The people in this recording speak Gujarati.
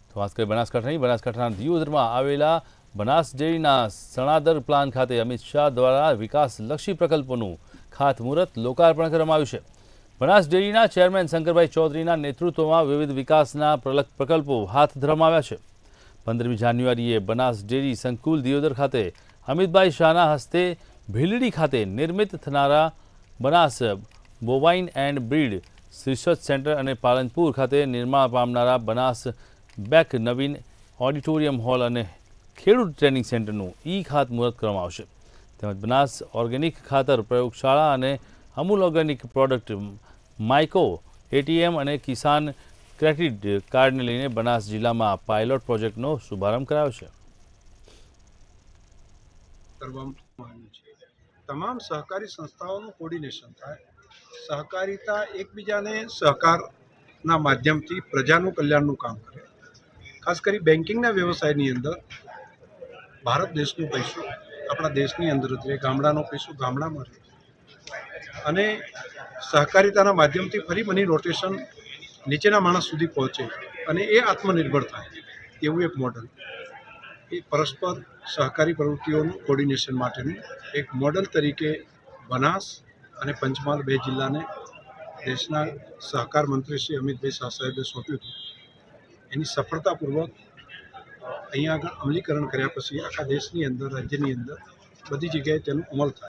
તો ખાસ કરી બનાસકાંઠાના દિયોદરમાં આવેલા બનાસ ડેરીના સણાદર પ્લાન ખાતે અમિત શાહ દ્વારા વિકાસલક્ષી પ્રકલ્પોનું ખાતમુહૂર્ત લોકાર્પણ કરવામાં આવ્યું છે। બનાસ ડેરીના ચેરમેન શંકરભાઈ ચૌધરીના નેતૃત્વમાં વિવિધ વિકાસના પ્રકલ્પો હાથ ધરવામાં આવ્યા છે। 15મી જાન્યુઆરીએ બનાસ ડેરી સંકુલ દિયોદર ખાતે અમિતભાઈ શાહના હસ્તે ભીલડી ખાતે નિર્મિત થનારા Banas bovine and breed research centre અને પાલનપુર ખાતે નિર્માણ પામનારા બનાસ બેક નવીન ઓડિટોરિયમ હોલ અને ખેડૂત ટ્રેનિંગ સેન્ટરનું ખાતમુહૂર્ત કરવામાં આવશે। તેમજ બનાસ ઓર્ગેનિક ખાતર પ્રયોગશાળા અને Amul organic product micro ATM અને કિસાન ક્રેડિટ કાર્ડને લઈને બનાસ જિલ્લામાં પાયલોટ પ્રોજેક્ટનો શુભારંભ કરાયો છે। તમામ સહકારી સંસ્થાઓનું કોર્ડિનેશન થાય, સહકારિતા એકબીજાને સહકારના માધ્યમથી પ્રજાનું કલ્યાણનું કામ કરે। ખાસ કરી બેન્કિંગના વ્યવસાયની અંદર ભારત દેશનું પૈસું આપણા દેશની અંદર જ રહે, ગામડાનો પૈસું ગામડામાં રહે અને સહકારિતાના માધ્યમથી ફરી મની રોટેશન નીચેના માણસ સુધી પહોંચે અને એ આત્મનિર્ભર થાય એવું એક મોડલ, એ પરસ્પર સહકારી પ્રવૃત્તિઓનું કોર્ડિનેશન માટેનું એક મોડલ તરીકે બનાસ અને પંચમહાલ 2 જિલ્લાને દેશના સહકાર મંત્રી શ્રી અમિતભાઈ શાહ સાહેબે સોંપ્યું હતું। એની સફળતાપૂર્વક અહીંયા આગળ અમલીકરણ કર્યા પછી આખા દેશની અંદર, રાજ્યની અંદર બધી જગ્યાએ તેનો અમલ થાય।